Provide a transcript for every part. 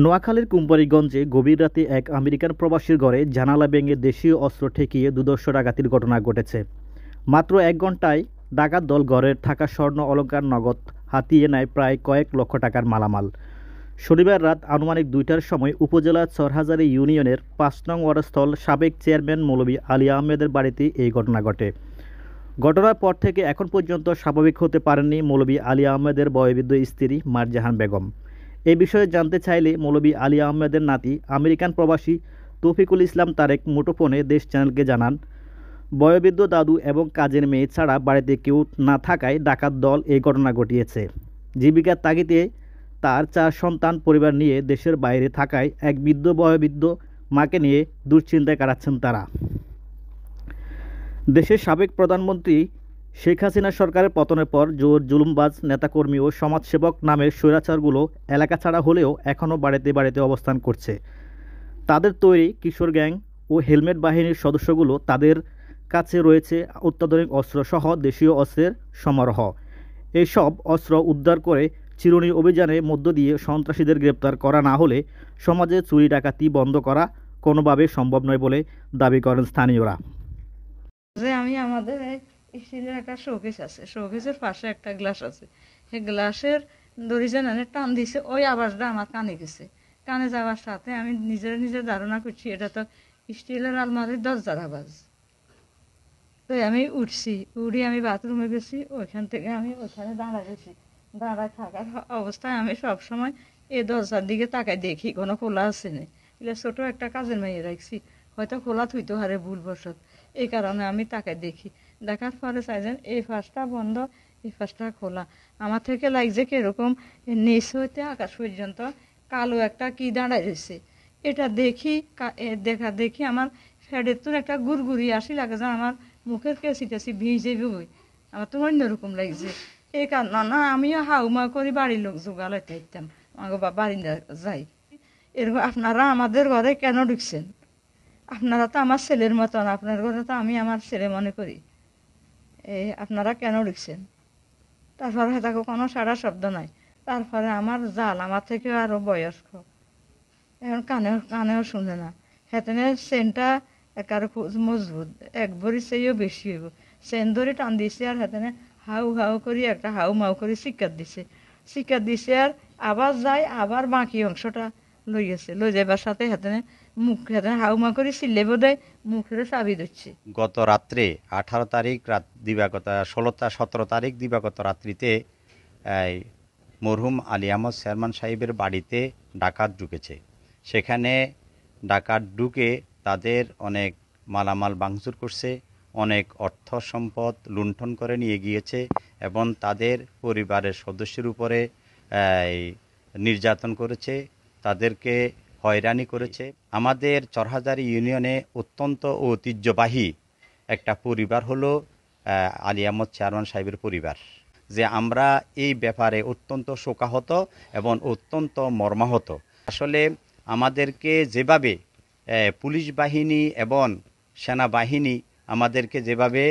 নোয়াখালীর কোম্পানীগঞ্জে গভীর রাতে এক আমেরিকান প্রবাসীর ঘরে জানালা ভেঙে দেশীয় অস্ত্র ঠেকিয়ে দুর্ধর্ষ ডাকাতির ঘটনা ঘটেছে। মাত্র ১ ঘণ্টায় ডাকাত দল ঘরের থাকা স্বর্ণ অলংকার নগদ হাতিয়ে নেয় প্রায় কয়েক লক্ষ টাকার মালামাল। শনিবার রাত আনুমানিক ২টার সময় উপজেলার চরহাজারী ইউনিয়নের ৫ নং ওয়ার্ডস্থল সাবেক চেয়ারম্যান মৌলভী আলী আহমেদের বাড়িতে এই ঘটনা ঘটে। ঘটনার পর থেকে এখন পর্যন্ত স্বাভাবিক হতে পারেননি মৌলভী আলী আহমেদের বয়োবৃদ্ধ স্ত্রী মারজাহান বেগম। এ বিষয়ে জানতে চাইলে মৌলভী আলী আহমেদের নাতি আমেরিকান প্রবাসী তৌফিকুল ইসলাম তারেক মুঠোফোনে দেশ চ্যানেলকে জানান, বয়োবৃদ্ধ দাদু এবং কাজের মেয়ে ছাড়া বাড়িতে কেউ না থাকায় ডাকাত দল এই ঘটনা ঘটিয়েছে। জীবিকার তাগিদে তার ৪ সন্তান পরিবার নিয়ে দেশের বাইরে থাকায় এক বয়োবৃদ্ধ মাকে নিয়ে দুশ্চিন্তায় কাটাচ্ছেন তারা। দেশের সাবেক প্রধানমন্ত্রী শেখ হাসিনা সরকারের পতনের পর জোর জুলুমবাজ নেতাকর্মী ও সমাজসেবক নামের স্বৈরাচারগুলো এলাকা ছাড়া হলেও এখনও বাড়িতে বাড়িতে অবস্থান করছে। তাদের তৈরি কিশোর গ্যাং ও হেলমেট বাহিনীর সদস্যগুলো তাদের কাছে রয়েছে অত্যাধুনিক অস্ত্রসহ দেশীয় অস্ত্রের সমারোহ। এইসব অস্ত্র উদ্ধার করে চিরুনি অভিযানের মধ্য দিয়ে সন্ত্রাসীদের গ্রেপ্তার করা না হলে সমাজে চুরি ডাকাতি বন্ধ করা কোনোভাবে সম্ভব নয় বলে দাবি করেন স্থানীয়রা। আমি আমাদের স্টিলের একটা শোকেস আছে, শোকেসের পাশে একটা গ্লাস আছে, সেই গ্লাসের দড়ি যেন টান দিছে, ওই আওয়াজটা আমার কানে গেছে। কানে যাওয়ার সাথে আমি নিজের ধারণা করছি এটা তো স্টিলের আলমারির দরজার আওয়াজ। তো আমি উঠছি, উঠে আমি বাথরুমে গেছি, ওইখান থেকে আমি ওইখানে দাঁড়াইছি। দাঁড়ায় থাকার অবস্থায় আমি সবসময় এই দরজার দিকে তাকাই দেখি কোনো খোলা আছে না। এগুলো ছোটো একটা কাজের মেয়ে রাখছি, হয়তো খোলা থুইতে হারে ভুলবশত, এই কারণে আমি তাকে দেখি। দেখার পরে চাইছেন এই ফাঁসটা বন্ধ, এই ফাঁসটা খোলা। আমার থেকে লাগছে কিরকম নিচ হইতে আকাশ পর্যন্ত কালো একটা কি দাঁড়ায় রয়েছে। এটা দেখি আমার ফ্যাডের তো একটা গুড়গুড়ি আসি লাগে যে আমার মুখের কেসি টেসি ভিজে বই, আমার তো অন্যরকম লাগছে। এই কারণে না আমিও হাউমা করি বাড়ির লোক জোগালাইতে দিতাম, আমার বারিন্দা যাই। এরকম আপনারা আমাদের ঘরে কেন ঢুকছেন? আপনারা তো আমার ছেলের মতন, আপনার ঘরে তো আমি আমার ছেলে মনে করি, আপনারা কেন ঢুকছেন? তারপরে তাকে কোনো সারা শব্দ নাই। তারপরে আমার জাল আমার থেকেও আরও বয়স্ক, এখন কানেও শুনে না। হেতেনে সেনটা একার মজবুত, এক ভরি চেয়েও বেশি হইব। সেন ধরে টান দিছে আর হেতেনে হাউ হাউ করি একটা হাউ মাউ করে শিকার দিছে আর আবার যায়, আবার বাকি অংশটা লই যাবার সাথে হেতেনে মুখ হেতেনে হাউ মাউ করে সিলেব দেয়, মুখের চাবি দিচ্ছে। গত রাত্রে 18 তারিখ রাত দিবাগত 17 তারিখ দিবাগত রাত্রিতে মরহুম আলী আহমদ চেয়ারম্যান সাহেবের বাড়িতে ডাকাত ঢুকেছে। সেখানে ডাকাত ঢুকে তাদের অনেক মালামাল ভাঙচুর করছে, অনেক অর্থ সম্পদ লুণ্ঠন করে নিয়ে গিয়েছে এবং তাদের পরিবারের সদস্যের উপরে নির্যাতন করেছে, তাদেরকে হয়রানি করেছে। আমাদের চরহাজারী ইউনিয়নে অত্যন্ত ঐতিহ্যবাহী একটা পরিবার হলো আলী আহমদ চেয়ারম্যান সাহেবের পরিবার। যে আমরা এই ব্যাপারে অত্যন্ত শোকাহত এবং অত্যন্ত মর্মাহত। আসলে আমাদেরকে যেভাবে পুলিশ বাহিনী এবং সেনাবাহিনী আমাদেরকে যেভাবে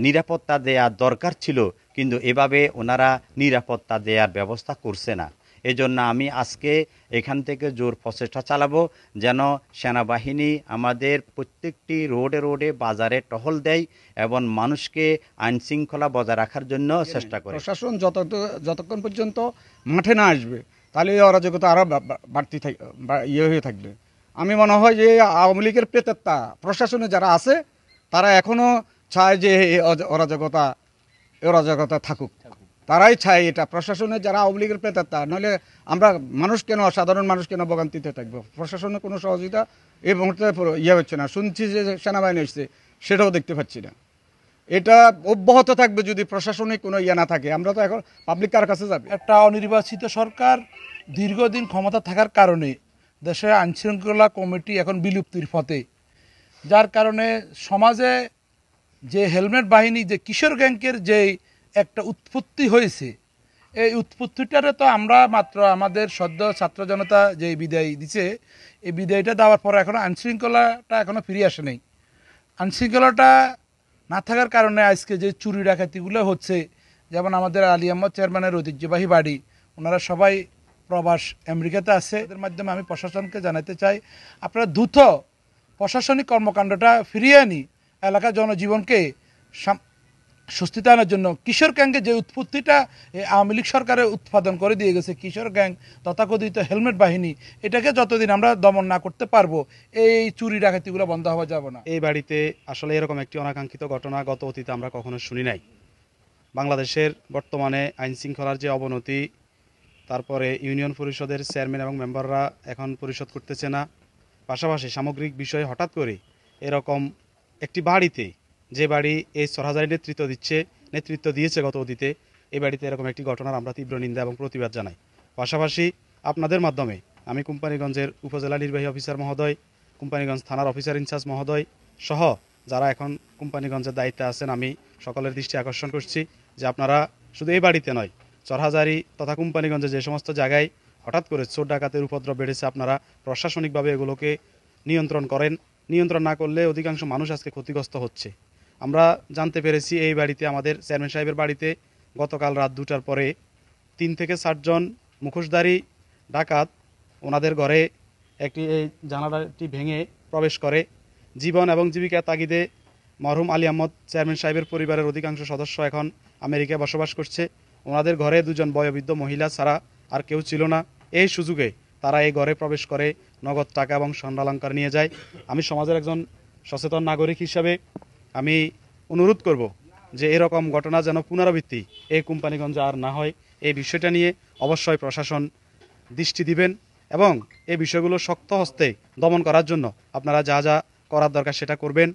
নিরাপত্তা দেওয়ার দরকার ছিল, কিন্তু এভাবে ওনারা নিরাপত্তা দেওয়ার ব্যবস্থা করছে না। এজন্য আমি আজকে এখান থেকে জোর প্রচেষ্টা চালাবো যেন সেনাবাহিনী আমাদের প্রত্যেকটি রোডে বাজারে টহল দেয় এবং মানুষকে আইন শৃঙ্খলা বজায় রাখার জন্য চেষ্টা করে। প্রশাসন যতক্ষণ পর্যন্ত মাঠে না আসবে তাহলে এই অরাজকতা আরও বাড়তি হয়ে থাকবে। আমি মনে হয় যে আওয়ামী লীগের প্রেতাত্মা প্রশাসনে যারা আছে তারা এখনও চায় যে এই অরাজকতা থাকুক। তারাই চায় এটা, প্রশাসনে যারা আওয়ামী লীগের প্রেতাত্মা। নইলে আমরা সাধারণ মানুষ কেন ভোগান্তিতে থাকবো? প্রশাসনের কোনো সহযোগিতা এই মুহূর্তে হচ্ছে না। শুনছি যে সেনাবাহিনী এসছে, সেটাও দেখতে পাচ্ছি না। এটা অব্যাহত থাকবে যদি প্রশাসনিক কোনো না থাকে। আমরা তো এখন পাবলিক কার কাছে যাবে? একটা অনির্বাচিত সরকার দীর্ঘদিন ক্ষমতা থাকার কারণে দেশে আইনশৃঙ্খলা কমিটি এখন বিলুপ্তির পথে, যার কারণে সমাজে যে হেলমেট বাহিনী, যে কিশোর গ্যাংকের যে একটা উৎপত্তি হয়েছে, এই উৎপত্তিটারে তো আমরা মাত্র আমাদের সদ্য ছাত্র জনতা যে বিদায় দিছে, এই বিদায়টা দেওয়ার পর এখনও আইনশৃঙ্খলাটা এখনও ফিরে আসে নেই। আইনশৃঙ্খলাটা না থাকার কারণে আজকে যে চুরি ডাকাতিগুলো হচ্ছে, যেমন আমাদের আলী আহমদ চেয়ারম্যানের ঐতিহ্যবাহী বাড়ি, ওনারা সবাই প্রবাস আমেরিকাতে আছে। এদের মাধ্যমে আমি প্রশাসনকে জানাতে চাই, আপনারা দ্রুত প্রশাসনিক কর্মকাণ্ডটা ফিরিয়ে আনি এলাকার জনজীবনকে স্বস্তিতে আনার জন্য। কিশোর গ্যাংকে যে উৎপত্তিটা আওয়ামী লীগ সরকারের উৎপাদন করে দিয়ে গেছে, কিশোর গ্যাং তথাকথিত হেলমেট বাহিনী, এটাকে যতদিন আমরা দমন না করতে পারবো এই চুরি ডাকাতিগুলো বন্ধ হওয়া যাবে না। এই বাড়িতে আসলে এরকম একটি অনাকাঙ্ক্ষিত ঘটনা গত অতীতে আমরা কখনো শুনি নাই। বাংলাদেশের বর্তমানে আইন শৃঙ্খলার যে অবনতি, তারপরে ইউনিয়ন পরিষদের চেয়ারম্যান এবং মেম্বাররা এখন পরিশোধ করতেছে না, পাশাপাশি সামগ্রিক বিষয়ে হঠাৎ করে এরকম একটি বাড়িতে, যে বাড়ি এই চরহাজারি নেতৃত্ব দিয়েছে গত অতীতে, এই বাড়িতে এরকম একটি ঘটনার আমরা তীব্র নিন্দা এবং প্রতিবাদ জানাই। পাশাপাশি আপনাদের মাধ্যমে আমি কোম্পানীগঞ্জের উপজেলা নির্বাহী অফিসার মহোদয়, কোম্পানীগঞ্জ থানার অফিসার ইনচার্জ মহোদয় সহ যারা এখন কোম্পানীগঞ্জের দায়িত্বে আছেন, আমি সকলের দৃষ্টি আকর্ষণ করছি যে আপনারা শুধু এই বাড়িতে নয়, চরহাজারি তথা কোম্পানীগঞ্জে যে সমস্ত জায়গায় হঠাৎ করে চোর ডাকাতের উপদ্রব বেড়েছে, আপনারা প্রশাসনিকভাবে এগুলোকে নিয়ন্ত্রণ করেন। নিয়ন্ত্রণ না করলে অধিকাংশ মানুষ আজকে ক্ষতিগ্রস্ত হচ্ছে। আমরা জানতে পেরেছি এই বাড়িতে, আমাদের চেয়ারম্যান সাহেবের বাড়িতে গতকাল রাত 2টার পরে 3 থেকে 4 জন মুখোশধারী ডাকাত ওনাদের ঘরে একটি এই জানালাটি ভেঙে প্রবেশ করে। জীবন এবং জীবিকার তাগিদে মরহুম আলী আহমদ চেয়ারম্যান সাহেবের পরিবারের অধিকাংশ সদস্য এখন আমেরিকায় বসবাস করছে। ওনাদের ঘরে 2 জন বয়োবৃদ্ধ মহিলা ছাড়া আর কেউ ছিল না। এই সুযোগে তারা এই ঘরে প্রবেশ করে নগদ টাকা এবং স্বর্ণালংকার নিয়ে যায়। আমি সমাজের একজন সচেতন নাগরিক হিসাবে আমি অনুরোধ করব যে এরকম ঘটনা যেন পুনরাবৃত্তি এই কোম্পানীগঞ্জে আর না হয়। এই বিষয়টা নিয়ে অবশ্যই প্রশাসন দৃষ্টি দিবেন এবং এই বিষয়গুলো শক্ত হস্তে দমন করার জন্য আপনারা যা যা করার দরকার সেটা করবেন।